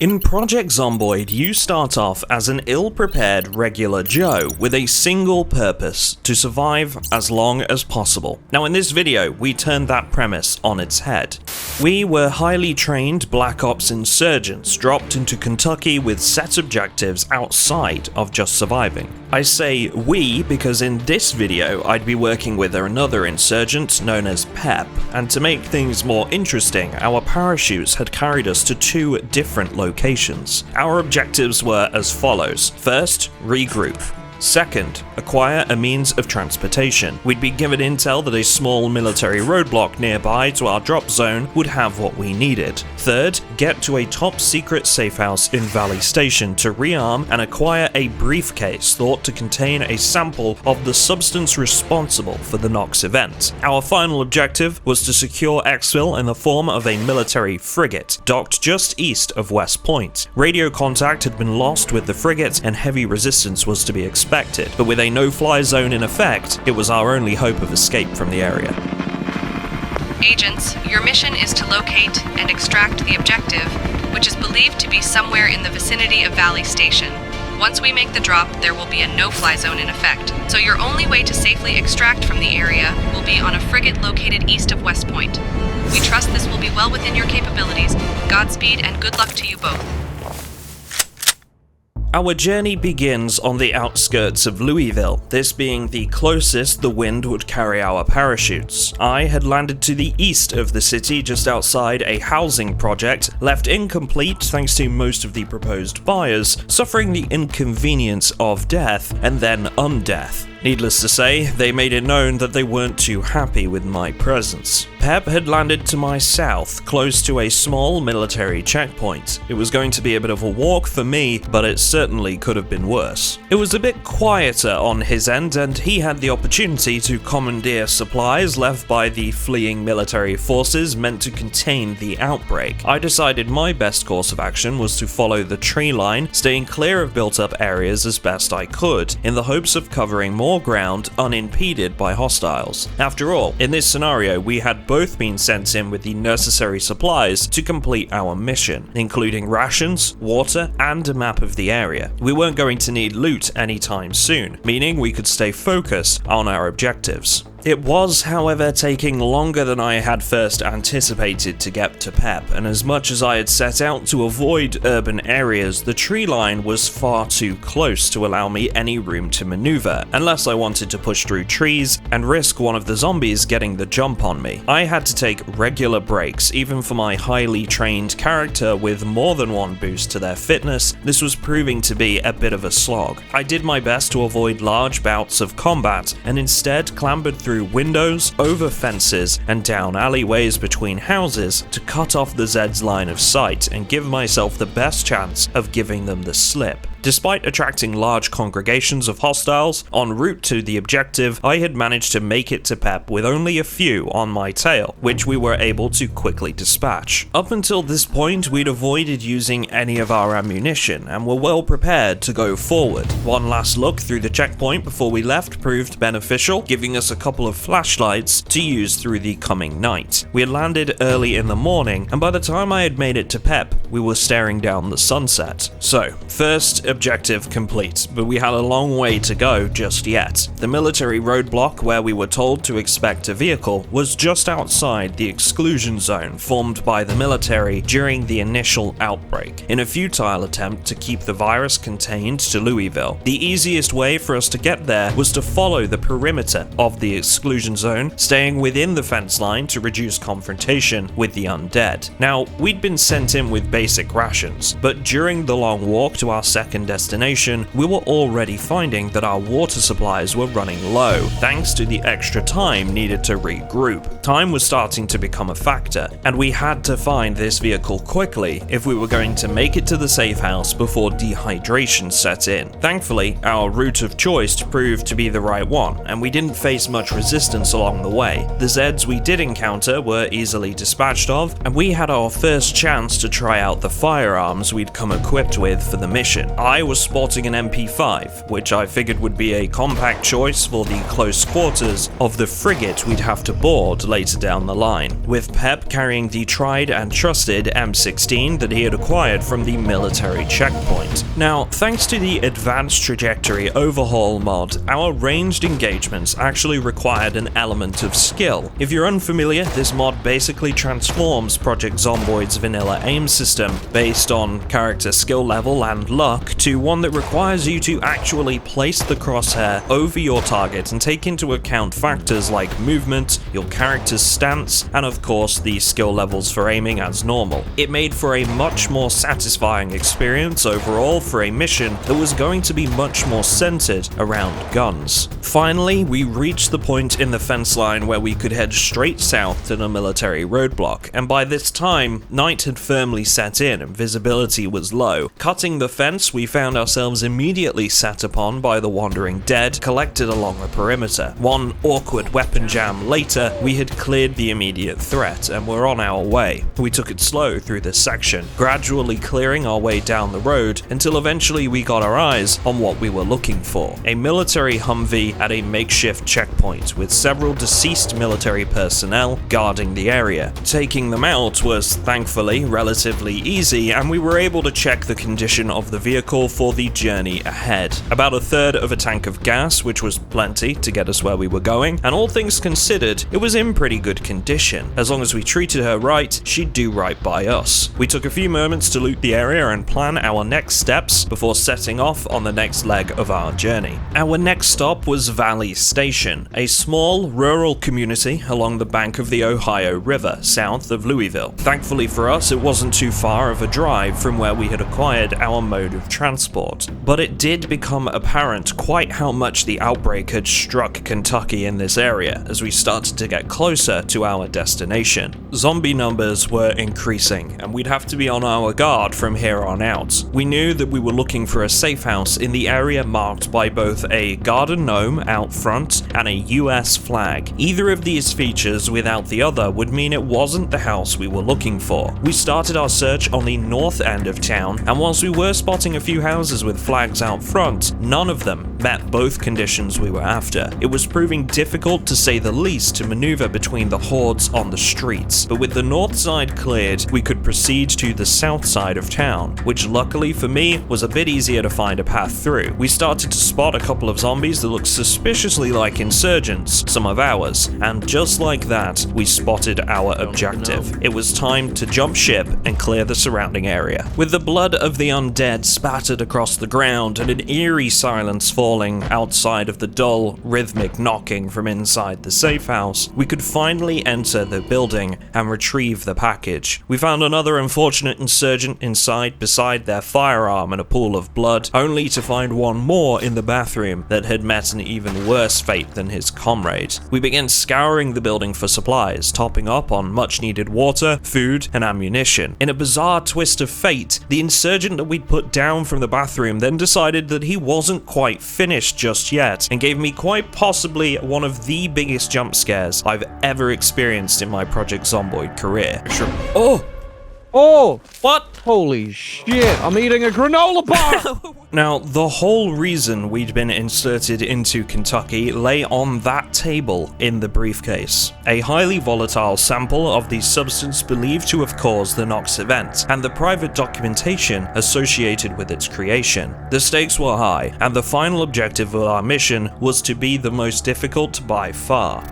In Project Zomboid, you start off as an ill-prepared regular Joe with a single purpose: to survive as long as possible. Now in this video, we turned that premise on its head. We were highly trained Black Ops Insurgents dropped into Kentucky with set objectives outside of just surviving. I say we because in this video I'd be working with another insurgent known as Pep, and to make things more interesting, our parachutes had carried us to two different locations. Our objectives were as follows: first, regroup. Second, acquire a means of transportation. We'd be given intel that a small military roadblock nearby to our drop zone would have what we needed. Third, get to a top secret safe house in Valley Station to rearm and acquire a briefcase thought to contain a sample of the substance responsible for the Nox event. Our final objective was to secure exfil in the form of a military frigate docked just east of West Point. Radio contact had been lost with the frigate and heavy resistance was to be expected, but with a no-fly zone in effect, it was our only hope of escape from the area. Agents, your mission is to locate and extract the objective, which is believed to be somewhere in the vicinity of Valley Station. Once we make the drop, there will be a no-fly zone in effect, so your only way to safely extract from the area will be on a frigate located east of West Point. We trust this will be well within your capabilities. Godspeed and good luck to you both. Our journey begins on the outskirts of Louisville, this being the closest the wind would carry our parachutes. I had landed to the east of the city just outside a housing project, left incomplete thanks to most of the proposed buyers suffering the inconvenience of death and then undeath. Needless to say, they made it known that they weren't too happy with my presence. Pep had landed to my south, close to a small military checkpoint. It was going to be a bit of a walk for me, but it certainly could have been worse. It was a bit quieter on his end, and he had the opportunity to commandeer supplies left by the fleeing military forces meant to contain the outbreak. I decided my best course of action was to follow the tree line, staying clear of built-up areas as best I could, in the hopes of covering more ground unimpeded by hostiles. After all, in this scenario, we had both been sent in with the necessary supplies to complete our mission, including rations, water, and a map of the area. We weren't going to need loot anytime soon, meaning we could stay focused on our objectives. It was, however, taking longer than I had first anticipated to get to Pep, and as much as I had set out to avoid urban areas, the tree line was far too close to allow me any room to maneuver, unless I wanted to push through trees and risk one of the zombies getting the jump on me. I had to take regular breaks, even for my highly trained character with more than one boost to their fitness. This was proving to be a bit of a slog. I did my best to avoid large bouts of combat, and instead clambered through windows, over fences, and down alleyways between houses to cut off the Zed's line of sight and give myself the best chance of giving them the slip. Despite attracting large congregations of hostiles en route to the objective, I had managed to make it to Pep with only a few on my tail, which we were able to quickly dispatch. Up until this point, we'd avoided using any of our ammunition and were well prepared to go forward. One last look through the checkpoint before we left proved beneficial, giving us a couple of flashlights to use through the coming night. We had landed early in the morning, and by the time I had made it to Pep, we were staring down the sunset. So, first objective complete, but we had a long way to go just yet. The military roadblock where we were told to expect a vehicle was just outside the exclusion zone formed by the military during the initial outbreak, in a futile attempt to keep the virus contained to Louisville. The easiest way for us to get there was to follow the perimeter of the exclusion zone, staying within the fence line to reduce confrontation with the undead. Now, we'd been sent in with basic rations, but during the long walk to our second destination, we were already finding that our water supplies were running low, thanks to the extra time needed to regroup. Time was starting to become a factor, and we had to find this vehicle quickly if we were going to make it to the safe house before dehydration set in. Thankfully, our route of choice proved to be the right one, and we didn't face much resistance along the way. The Zeds we did encounter were easily dispatched of, and we had our first chance to try out the firearms we'd come equipped with for the mission. I was sporting an MP5, which I figured would be a compact choice for the close quarters of the frigate we'd have to board later down the line, with Pep carrying the tried and trusted M16 that he had acquired from the military checkpoint. Now, thanks to the Advanced Trajectory Overhaul mod, our ranged engagements actually required an element of skill. If you're unfamiliar, this mod basically transforms Project Zomboid's vanilla aim system based on character skill level and luck to one that requires you to actually place the crosshair over your target and take into account factors like movement, your character's stance, and of course the skill levels for aiming as normal. It made for a much more satisfying experience overall for a mission that was going to be much more centered around guns. Finally, we reached the point in the fence line where we could head straight south to the military roadblock, and by this time, night had firmly set in and visibility was low. Cutting the fence, we found ourselves immediately set upon by the wandering dead collected along the perimeter. One awkward weapon jam later, we had cleared the immediate threat and were on our way. We took it slow through this section, gradually clearing our way down the road until eventually we got our eyes on what we were looking for. A military Humvee at a makeshift checkpoint with several deceased military personnel guarding the area. Taking them out was thankfully relatively easy, and we were able to check the condition of the vehicle for the journey ahead. About a third of a tank of gas, which was plenty to get us where we were going, and all things considered, it was in pretty good condition. As long as we treated her right, she'd do right by us. We took a few moments to loot the area and plan our next steps before setting off on the next leg of our journey. Our next stop was Valley Station, a small rural community along the bank of the Ohio River, south of Louisville. Thankfully for us, it wasn't too far of a drive from where we had acquired our mode of transport, but it did become apparent quite how much the outbreak had struck Kentucky in this area as we started to get closer to our destination. Zombie numbers were increasing, and we'd have to be on our guard from here on out. We knew that we were looking for a safe house in the area marked by both a garden gnome out front and a US flag. Either of these features without the other would mean it wasn't the house we were looking for. We started our search on the north end of town, and whilst we were spotting a few houses with flags out front, none of them met both conditions we were after. It was proving difficult to say the least to maneuver between the hordes on the streets, but with the north side cleared, we could proceed to the south side of town, which luckily for me was a bit easier to find a path through. We started to spot a couple of zombies that looked suspiciously like insurgents, some of ours, and just like that, we spotted our objective. It was time to jump ship and clear the surrounding area. With the blood of the undead spattered across the ground and an eerie silence falling outside of the dull, rhythmic knocking from inside the safe house, we could finally enter the building and retrieve the package. We found another unfortunate insurgent inside beside their firearm and a pool of blood, only to find one more in the bathroom that had met an even worse fate than his comrade. We began scouring the building for supplies, topping up on much needed water, food, and ammunition. In a bizarre twist of fate, the insurgent that we'd put down from the bathroom then decided that he wasn't quite finished just yet, and gave me quite possibly one of the biggest jump scares I've ever experienced in my Project Zomboid career. Oh! What? Holy shit, I'm eating a granola bar! Now, the whole reason we'd been inserted into Kentucky lay on that table in the briefcase. A highly volatile sample of the substance believed to have caused the Knox event, and the private documentation associated with its creation. The stakes were high, and the final objective of our mission was to be the most difficult by far.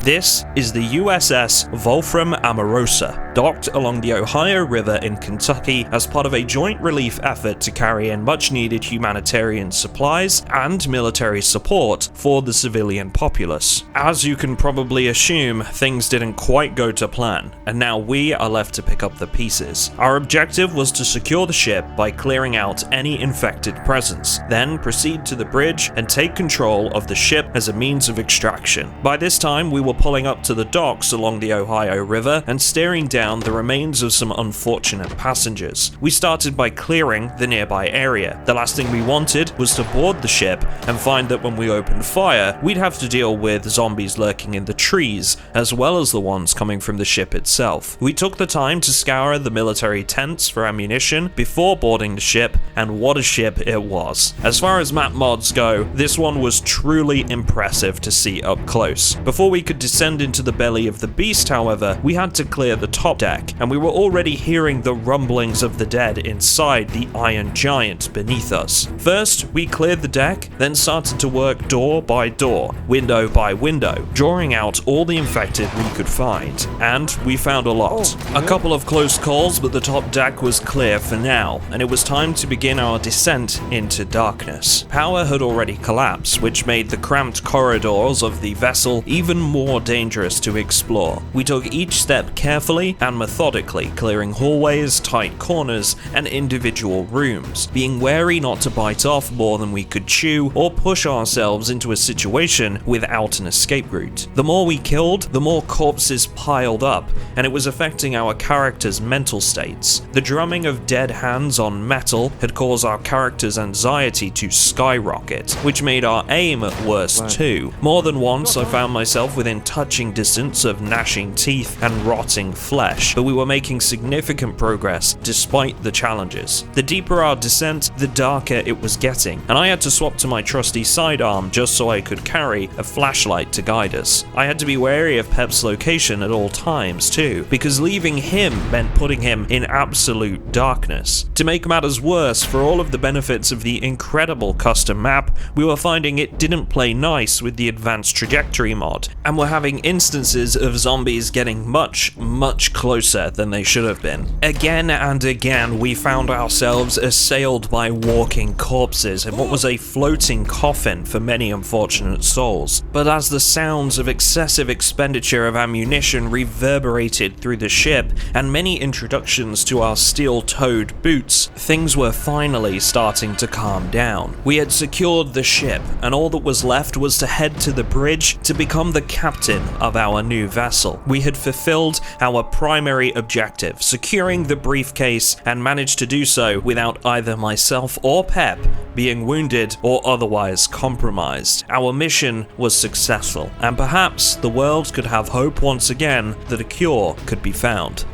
This is the USS Wolfram Amorosa, docked along the Ohio River in Kentucky as part of a joint relief effort to carry in much-needed humanitarian supplies and military support for the civilian populace. As you can probably assume, things didn't quite go to plan, and now we are left to pick up the pieces. Our objective was to secure the ship by clearing out any infected presence, then proceed to the bridge and take control of the ship as a means of extraction. By this time, we were were pulling up to the docks along the Ohio River and staring down the remains of some unfortunate passengers. We started by clearing the nearby area. The last thing we wanted was to board the ship and find that when we opened fire, we'd have to deal with zombies lurking in the trees, as well as the ones coming from the ship itself. We took the time to scour the military tents for ammunition before boarding the ship, and what a ship it was. As far as map mods go, this one was truly impressive to see up close. Before we could descend into the belly of the beast, however, we had to clear the top deck, and we were already hearing the rumblings of the dead inside the iron giant beneath us. First, we cleared the deck, then started to work door by door, window by window, drawing out all the infected we could find, and we found a lot. A couple of close calls, but the top deck was clear for now, and it was time to begin our descent into darkness. Power had already collapsed, which made the cramped corridors of the vessel even more dangerous to explore. We took each step carefully and methodically, clearing hallways, tight corners, and individual rooms, being wary not to bite off more than we could chew or push ourselves into a situation without an escape route. The more we killed, the more corpses piled up, and it was affecting our characters' mental states. The drumming of dead hands on metal had caused our characters' anxiety to skyrocket, which made our aim worse too. More than once I found myself within touching distance of gnashing teeth and rotting flesh, but we were making significant progress despite the challenges. The deeper our descent, the darker it was getting, and I had to swap to my trusty sidearm just so I could carry a flashlight to guide us. I had to be wary of Pep's location at all times too, because leaving him meant putting him in absolute darkness. To make matters worse, for all of the benefits of the incredible custom map, we were finding it didn't play nice with the advanced trajectory mod, and were having instances of zombies getting much closer than they should have been. Again and again, we found ourselves assailed by walking corpses in what was a floating coffin for many unfortunate souls. But as the sounds of excessive expenditure of ammunition reverberated through the ship, and many introductions to our steel-toed boots, things were finally starting to calm down. We had secured the ship, and all that was left was to head to the bridge to become the captain of our new vessel. We had fulfilled our primary objective, securing the briefcase, and managed to do so without either myself or Pep being wounded or otherwise compromised. Our mission was successful, and perhaps the world could have hope once again that a cure could be found.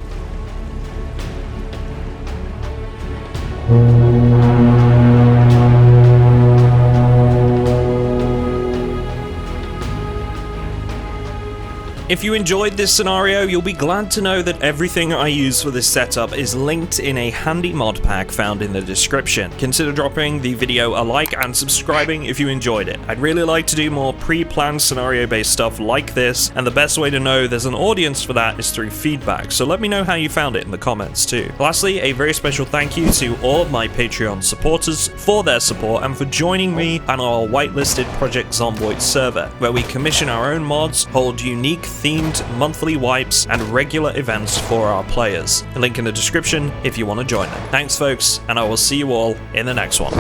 If you enjoyed this scenario, you'll be glad to know that everything I use for this setup is linked in a handy mod pack found in the description. Consider dropping the video a like and subscribing if you enjoyed it. I'd really like to do more pre-planned scenario-based stuff like this, and the best way to know there's an audience for that is through feedback, so let me know how you found it in the comments too. Lastly, a very special thank you to all of my Patreon supporters for their support and for joining me on our whitelisted Project Zomboid server, where we commission our own mods, hold unique themed monthly wipes, and regular events for our players. A link in the description if you want to join them. Thanks folks, and I will see you all in the next one.